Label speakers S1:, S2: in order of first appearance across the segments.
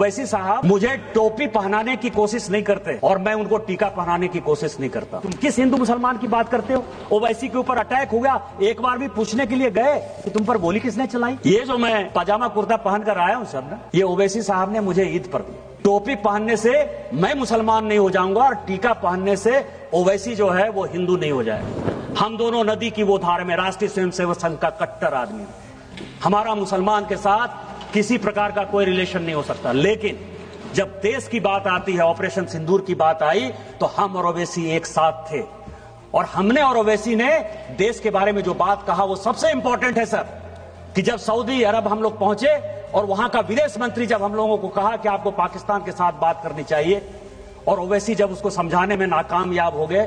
S1: ओवैसी साहब मुझे टोपी पहनाने की कोशिश नहीं करते और मैं उनको टीका पहनाने की कोशिश नहीं करता। तुम किस हिंदू मुसलमान की बात करते हो? ओवैसी के ऊपर अटैक हो गया, एक बार भी पूछने के लिए गए कि तुम पर गोली किसने चलाई? ये जो मैं पजामा कुर्ता पहन कर आया हूं सर ना, ये ओवैसी साहब ने मुझे ईद पर दिया। टोपी पहनने से मैं मुसलमान नहीं हो जाऊंगा और टीका पहनने से ओवैसी जो है वो हिंदू नहीं हो जाएगा। हम दोनों नदी की वो धार में राष्ट्रीय स्वयंसेवक संघ का कट्टर आदमी, हमारा मुसलमान के साथ किसी प्रकार का कोई रिलेशन नहीं हो सकता। लेकिन जब देश की बात आती है, ऑपरेशन सिंदूर की बात आई, तो हम और ओवैसी एक साथ थे और हमने और ओवैसी ने देश के बारे में जो बात कहा वो सबसे इंपॉर्टेंट है सर। कि जब सऊदी अरब हम लोग पहुंचे और वहां का विदेश मंत्री जब हम लोगों को कहा कि आपको पाकिस्तान के साथ बात करनी चाहिए और ओवैसी जब उसको समझाने में नाकामयाब हो गए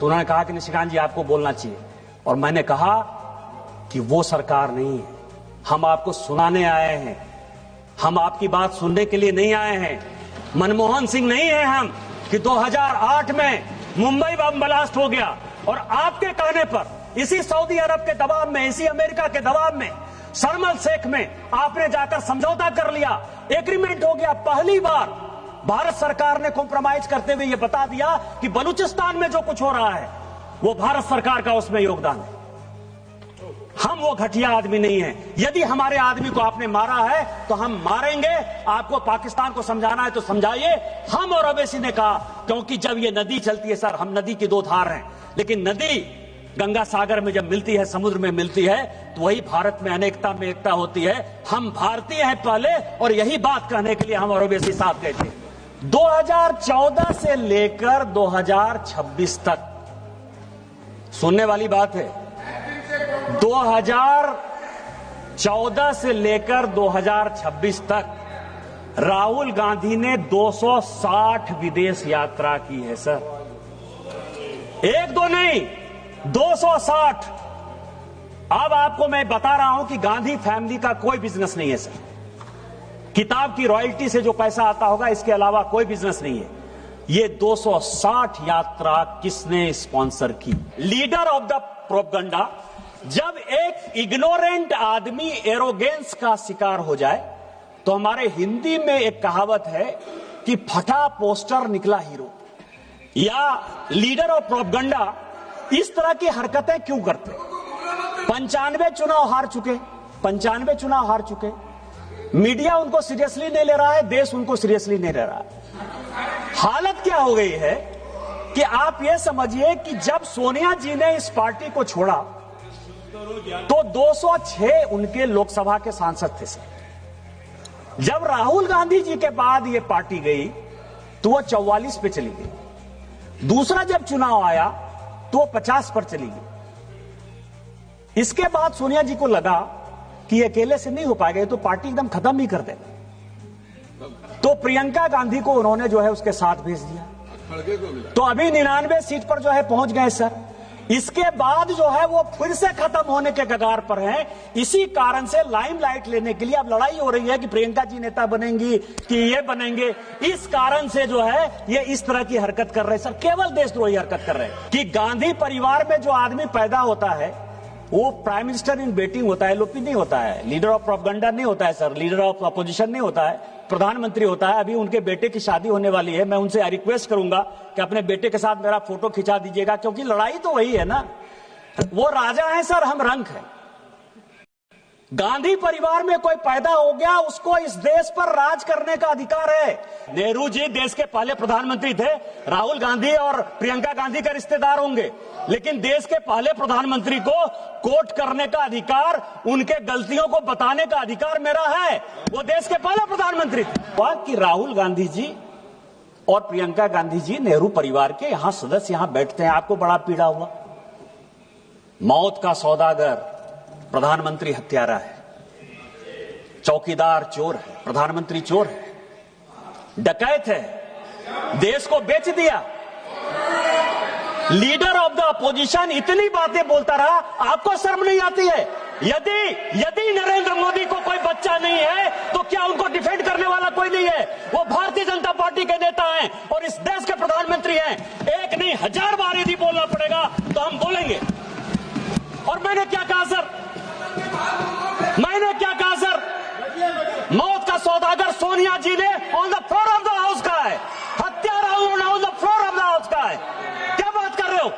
S1: तो उन्होंने कहा कि निशिकांत जी आपको बोलना चाहिए। और मैंने कहा कि वो सरकार नहीं है, हम आपको सुनाने आए हैं, हम आपकी बात सुनने के लिए नहीं आए हैं। मनमोहन सिंह नहीं है हम कि 2008 में मुंबई बम ब्लास्ट हो गया और आपके कहने पर इसी सऊदी अरब के दबाव में, इसी अमेरिका के दबाव में, शर्म अल शेख में आपने जाकर समझौता कर लिया, एग्रीमेंट हो गया। पहली बार भारत सरकार ने कॉम्प्रोमाइज करते हुए यह बता दिया कि बलूचिस्तान में जो कुछ हो रहा है वो भारत सरकार का उसमें योगदान है। हम वो घटिया आदमी नहीं हैं। यदि हमारे आदमी को आपने मारा है तो हम मारेंगे। आपको पाकिस्तान को समझाना है तो समझाइए। हम और ओवैसी ने कहा, क्योंकि जब ये नदी चलती है सर, हम नदी की दो धार हैं, लेकिन नदी गंगा सागर में जब मिलती है, समुद्र में मिलती है, तो वही भारत में अनेकता में एकता होती है। हम भारतीय हैं पहले, और यही बात कहने के लिए हम और ओवैसी साथ गए थे। 2014 से लेकर 2026 तक, सुनने वाली बात है, 2014 से लेकर 2026 तक राहुल गांधी ने 260 विदेश यात्रा की है सर। एक दो नहीं, 260। अब आपको मैं बता रहा हूं कि गांधी फैमिली का कोई बिजनेस नहीं है सर। किताब की रॉयल्टी से जो पैसा आता होगा, इसके अलावा कोई बिजनेस नहीं है। ये 260 यात्रा किसने स्पॉन्सर की? Leader of the propaganda. जब एक इग्नोरेंट आदमी एरोगेंस का शिकार हो जाए तो हमारे हिंदी में एक कहावत है कि फटा पोस्टर निकला हीरो। या लीडर ऑफ प्रोपगंडा इस तरह की हरकतें क्यों करते? 95 चुनाव हार चुके, 95 चुनाव हार चुके, मीडिया उनको सीरियसली नहीं ले रहा है, देश उनको सीरियसली नहीं ले रहा है। हालत क्या हो गई है कि आप ये समझिए कि जब सोनिया जी ने इस पार्टी को छोड़ा तो 206 उनके लोकसभा के सांसद थे सर। जब राहुल गांधी जी के बाद ये पार्टी गई तो वो 44 पे चली गई। दूसरा जब चुनाव आया तो वो 50 पर चली गई। इसके बाद सोनिया जी को लगा कि अकेले से नहीं हो पाएगा, तो पार्टी एकदम खत्म ही कर देगा। तो प्रियंका गांधी को उन्होंने जो है उसके साथ भेज दिया। तो अभी 99 सीट पर जो है पहुंच गए सर। इसके बाद जो है वो फिर से खत्म होने के कगार पर हैं। इसी कारण से लाइमलाइट लेने के लिए अब लड़ाई हो रही है कि प्रियंका जी नेता बनेंगी कि ये बनेंगे। इस कारण से जो है ये इस तरह की हरकत कर रहे हैं सर, केवल देशद्रोही हरकत कर रहे हैं। कि गांधी परिवार में जो आदमी पैदा होता है वो प्राइम मिनिस्टर इन वेटिंग होता है, एलओपी नहीं होता है, लीडर ऑफ प्रोपगंडा नहीं होता है सर, लीडर ऑफ अपोजिशन नहीं होता है, प्रधानमंत्री होता है। अभी उनके बेटे की शादी होने वाली है, मैं उनसे रिक्वेस्ट करूंगा कि अपने बेटे के साथ मेरा फोटो खिंचा दीजिएगा, क्योंकि लड़ाई तो वही है ना। वो राजा है सर, हम रंक है। गांधी परिवार में कोई पैदा हो गया, उसको इस देश पर राज करने का अधिकार है। नेहरू जी देश के पहले प्रधानमंत्री थे, राहुल गांधी और प्रियंका गांधी के रिश्तेदार होंगे, लेकिन देश के पहले प्रधानमंत्री को कोट करने का अधिकार, उनके गलतियों को बताने का अधिकार मेरा है। वो देश के पहले प्रधानमंत्री थे। कि राहुल गांधी जी और प्रियंका गांधी जी नेहरू परिवार के यहां सदस्य यहां बैठते हैं, आपको बड़ा पीड़ा हुआ। मौत का सौदागर प्रधानमंत्री हत्यारा है, चौकीदार चोर है, प्रधानमंत्री चोर है, डकैत है, देश को बेच दिया। लीडर ऑफ द अपोजिशन इतनी बातें बोलता रहा, आपको शर्म नहीं आती है? यदि नरेंद्र मोदी को कोई बच्चा नहीं है तो क्या उनको डिफेंड करने वाला कोई नहीं है? वो भारतीय जनता पार्टी के नेता हैं और इस देश के प्रधानमंत्री हैं। एक नहीं 1000 बार यदि बोलना पड़ेगा तो हम बोलेंगे। और मैंने क्या कहा सर? मैंने क्या कहा सर? मौत का सौदागर सोनिया जी ने on the floor of the house का है, हत्या Rahul on the floor of the house का है। क्या बात कर रहे हो?